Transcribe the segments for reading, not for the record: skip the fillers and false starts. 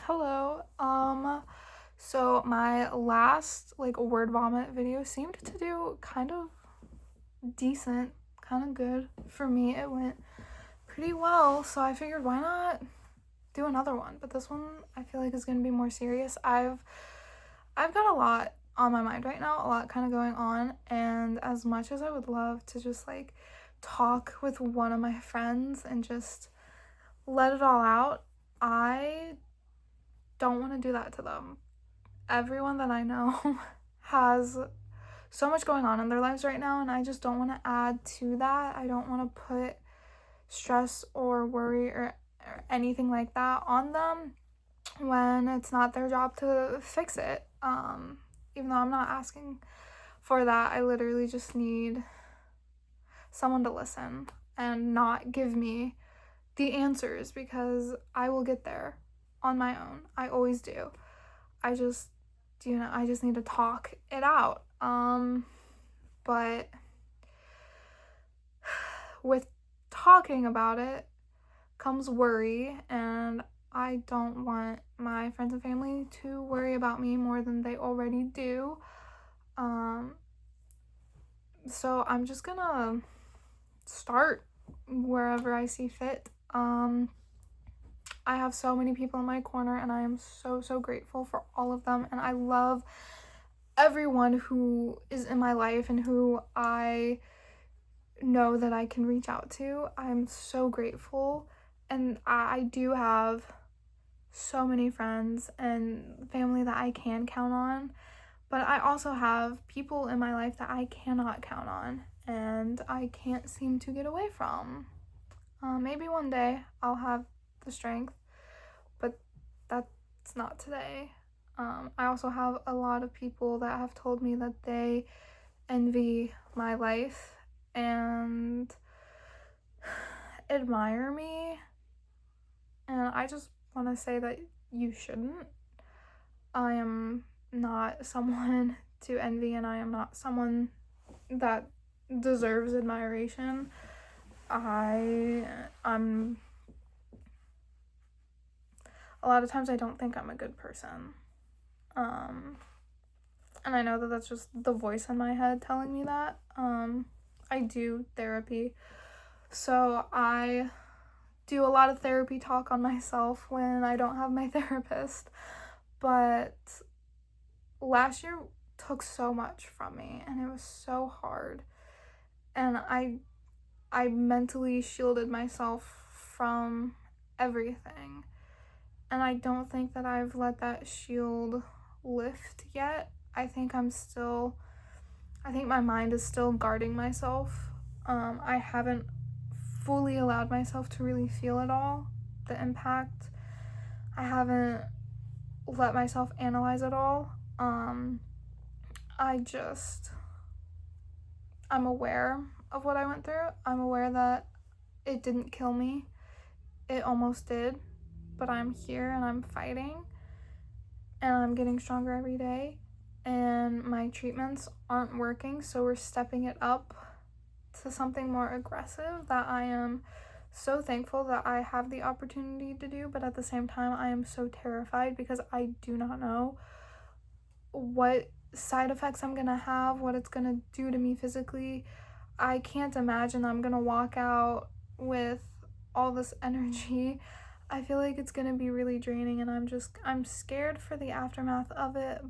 Hello. So my last word vomit video seemed to do kind of decent, kind of good for me. It went pretty well, so I figured why not do another one. But this one I feel like is going to be more serious. I've got a lot on my mind right now, a lot kind of going on, and as much as I would love to just talk with one of my friends and just let it all out, I don't want to do that to them. Everyone that I know has so much going on in their lives right now, and I just don't want to add to that. I don't want to put stress or worry or anything like that on them when it's not their job to fix it. Even though I'm not asking for that, I literally just need someone to listen and not give me the answers, because I will get there on my own. I always do. I just need to talk it out. But with talking about it comes worry, and I don't want my friends and family to worry about me more than they already do. So I'm just gonna start wherever I see fit. I have so many people in my corner, and I am so grateful for all of them, and I love everyone who is in my life and who I know that I can reach out to. I'm so grateful, and I do have so many friends and family that I can count on, but I also have people in my life that I cannot count on and I can't seem to get away from. Maybe one day I'll have the strength, but that's not today. I also have a lot of people that have told me that they envy my life and admire me, and I just want to say that you shouldn't. I am not someone to envy, and I am not someone that deserves admiration. I'm a lot of times I don't think I'm a good person. And I know that that's just the voice in my head telling me that. I do therapy, so I do a lot of therapy talk on myself when I don't have my therapist. But last year took so much from me, and it was so hard, and I mentally shielded myself from everything, and I don't think that I've let that shield lift yet. I think my mind is still guarding myself. I haven't fully allowed myself to really feel it all, the impact. I haven't let myself analyze it all. I'm aware of what I went through. I'm aware that it didn't kill me. It almost did, but I'm here and I'm fighting, and I'm getting stronger every day, and my treatments aren't working, so we're stepping it up to something more aggressive that I am so thankful that I have the opportunity to do. But at the same time, I am so terrified because I do not know what side effects I'm gonna have, what it's gonna do to me physically. I can't imagine I'm gonna walk out with all this energy. I feel like it's gonna be really draining, and I'm scared for the aftermath of it.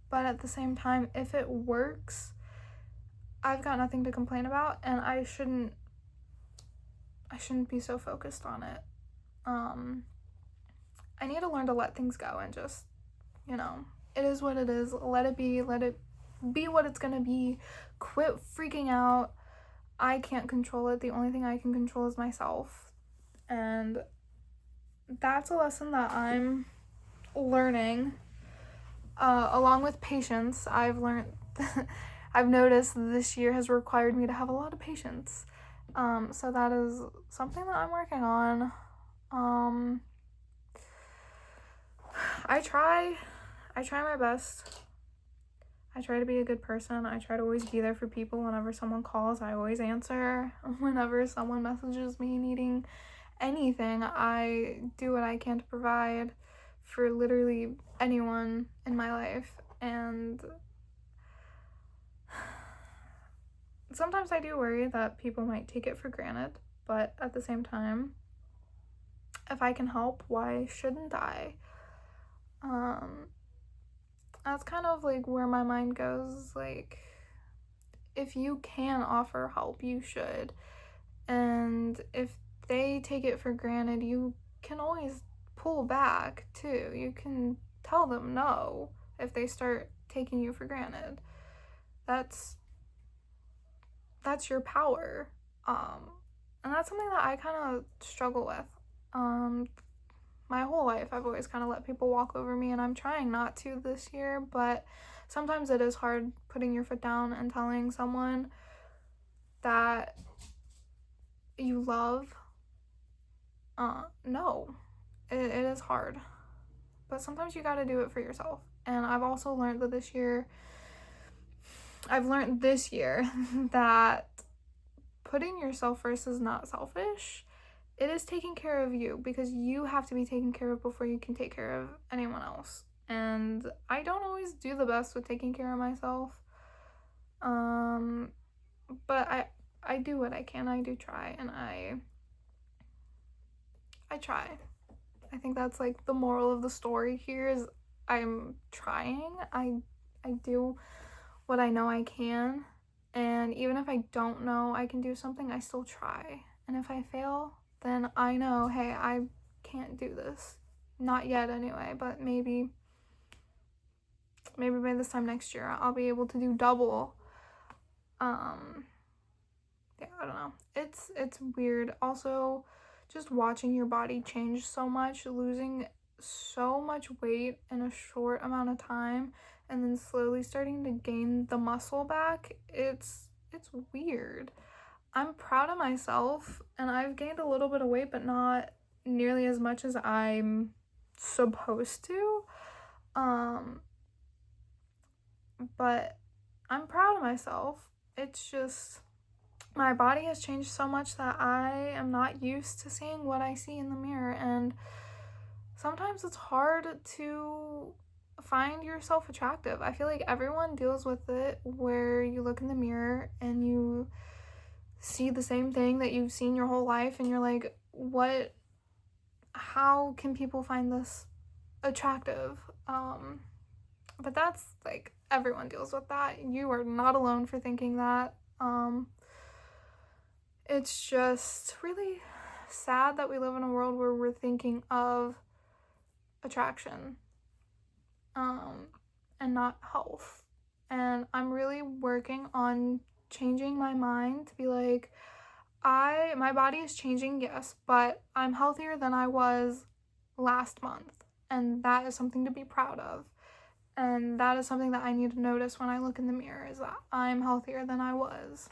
But at the same time, if it works, I've got nothing to complain about, and I shouldn't be so focused on it. I need to learn to let things go and just, it is what it is. Let it be what it's gonna be. Quit freaking out. I can't control it. The only thing I can control is myself. And that's a lesson that I'm learning. Along with patience, I've learned I've noticed this year has required me to have a lot of patience. So that is something that I'm working on. I try my best. I try to be a good person. I try to always be there for people. Whenever someone calls, I always answer. Whenever someone messages me needing anything, I do what I can to provide for literally anyone in my life, and sometimes I do worry that people might take it for granted, but at the same time, if I can help, why shouldn't I? That's kind of like where my mind goes. Like, if you can offer help, you should. And if they take it for granted, you can always pull back too. You can tell them no if they start taking you for granted. That's your power. And that's something that I kind of struggle with. My whole life, I've always kind of let people walk over me, and I'm trying not to this year, but sometimes it is hard putting your foot down and telling someone that you love, no. It is hard. But sometimes you gotta do it for yourself. And I've also learned that this year that putting yourself first is not selfish. It is taking care of you, because you have to be taken care of before you can take care of anyone else. And I don't always do the best with taking care of myself. But I do what I can. I do try, and I try. I think that's like the moral of the story here is I'm trying. I do what I know I can, and even if I don't know I can do something, I still try. And if I fail, then I know, hey, I can't do this. Not yet anyway, but maybe by this time next year I'll be able to do double. Yeah, I don't know. It's weird. Also, just watching your body change so much, losing so much weight in a short amount of time, and then slowly starting to gain the muscle back. It's weird. I'm proud of myself, and I've gained a little bit of weight, but not nearly as much as I'm supposed to. But I'm proud of myself. It's just my body has changed so much that I am not used to seeing what I see in the mirror, and sometimes it's hard to find yourself attractive. I feel like everyone deals with it, where you look in the mirror and you see the same thing that you've seen your whole life, and you're like, how can people find this attractive? But that's like, everyone deals with that. You are not alone for thinking that. It's just really sad that we live in a world where we're thinking of attraction, and not health. And I'm really working on changing my mind to be like, my body is changing, yes, but I'm healthier than I was last month, and that is something to be proud of. And that is something that I need to notice when I look in the mirror, is that I'm healthier than I was.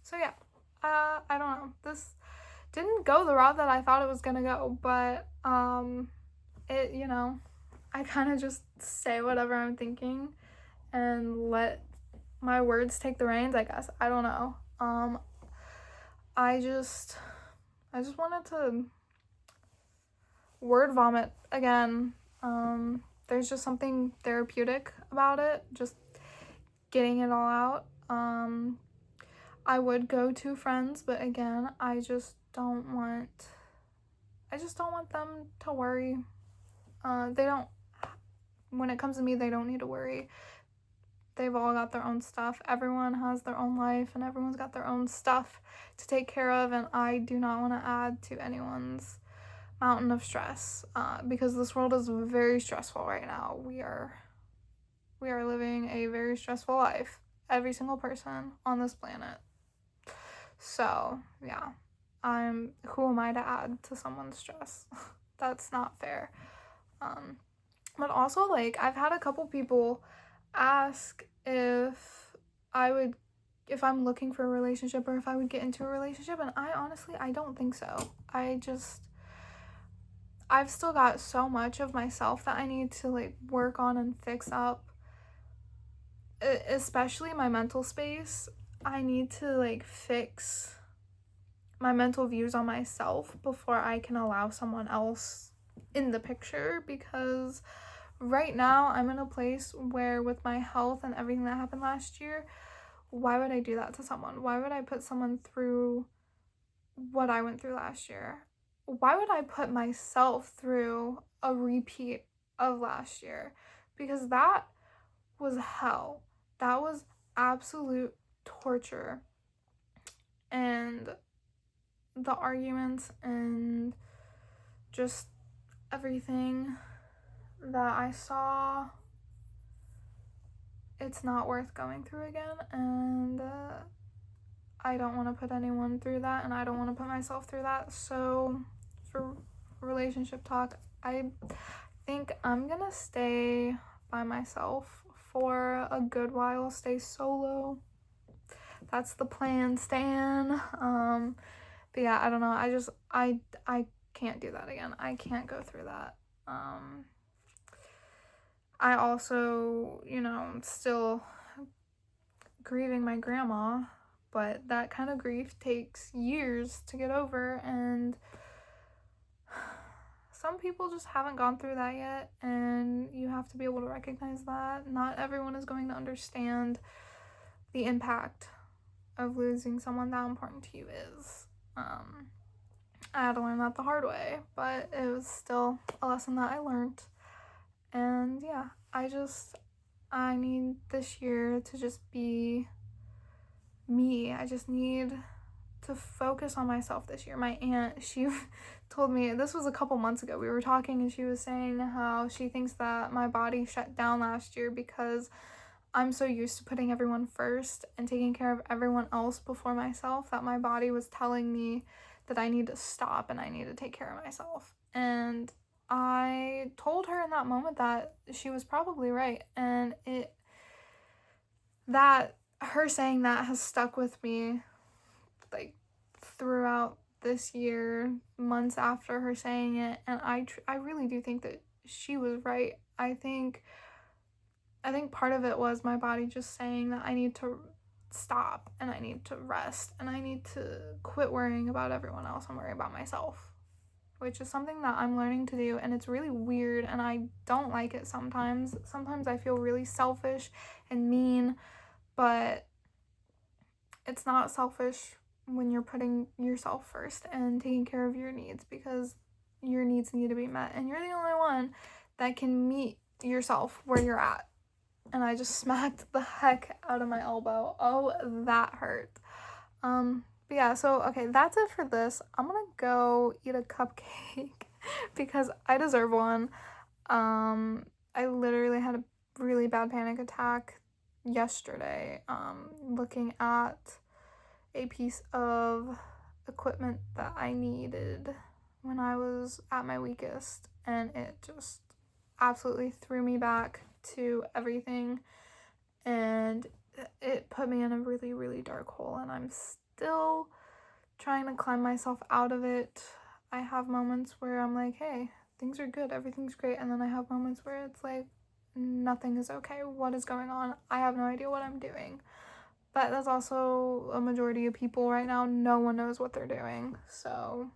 So yeah, I don't know. This didn't go the route that I thought it was gonna go, but I kind of just say whatever I'm thinking and let my words take the reins, I guess. I don't know. I just wanted to word vomit again. There's just something therapeutic about it, just getting it all out. I would go to friends, but again, I just don't want them to worry. When it comes to me, they don't need to worry. They've all got their own stuff. Everyone has their own life, and everyone's got their own stuff to take care of, and I do not want to add to anyone's mountain of stress, because this world is very stressful right now. We are living a very stressful life, every single person on this planet. So yeah, who am I to add to someone's stress? That's not fair. But also, like, I've had a couple people ask if I'm looking for a relationship, or if I would get into a relationship, and I don't think so. I've still got so much of myself that I need to like work on and fix up, especially my mental space. I need to like fix my mental views on myself before I can allow someone else in the picture, because right now I'm in a place where, with my health and everything that happened last year, why would I do that to someone? Why would I put someone through what I went through last year? Why would I put myself through a repeat of last year? Because that was hell. That was absolute torture. And the arguments and just everything that I saw, it's not worth going through again. And I don't want to put anyone through that, and I don't want to put myself through that. So for relationship talk, I think I'm gonna stay by myself for a good while, stay solo. That's the plan, Stan. But yeah, I don't know. I can't do that again. I can't go through that. I also, still grieving my grandma, but that kind of grief takes years to get over, and some people just haven't gone through that yet, and you have to be able to recognize that. Not everyone is going to understand the impact of losing someone that important to you is. I had to learn that the hard way, but it was still a lesson that I learned. And yeah, I need this year to just be me. I just need to focus on myself this year. My aunt, she told me, this was a couple months ago, we were talking, and she was saying how she thinks that my body shut down last year because I'm so used to putting everyone first and taking care of everyone else before myself, that my body was telling me that I need to stop and I need to take care of myself. And I told her in that moment that she was probably right, and her saying that has stuck with me, like, throughout this year, months after her saying it. And I really do think that she was right. I think part of it was my body just saying that I need to stop, and I need to rest, and I need to quit worrying about everyone else and worry about myself, which is something that I'm learning to do, and it's really weird, and I don't like it sometimes. Sometimes I feel really selfish and mean, but it's not selfish when you're putting yourself first and taking care of your needs, because your needs need to be met, and you're the only one that can meet yourself where you're at. And I just smacked the heck out of my elbow. Oh, that hurt. But yeah, so okay, that's it for this. I'm gonna go eat a cupcake because I deserve one. I literally had a really bad panic attack yesterday, looking at a piece of equipment that I needed when I was at my weakest, and it just absolutely threw me back to everything, and it put me in a really, really dark hole, and I'm still trying to climb myself out of it. I have moments where I'm like, hey, things are good, everything's great, and then I have moments where it's like, nothing is okay, what is going on? I have no idea what I'm doing. But that's also a majority of people right now. No one knows what they're doing. So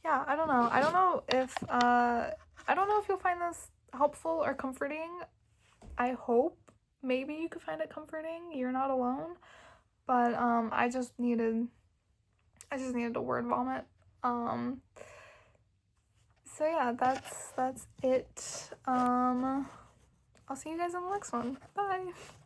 yeah, I don't know. I don't know if you'll find this helpful or comforting. I hope maybe you could find it comforting. You're not alone. But I just needed a word vomit. So yeah, that's it. I'll see you guys in the next one. Bye.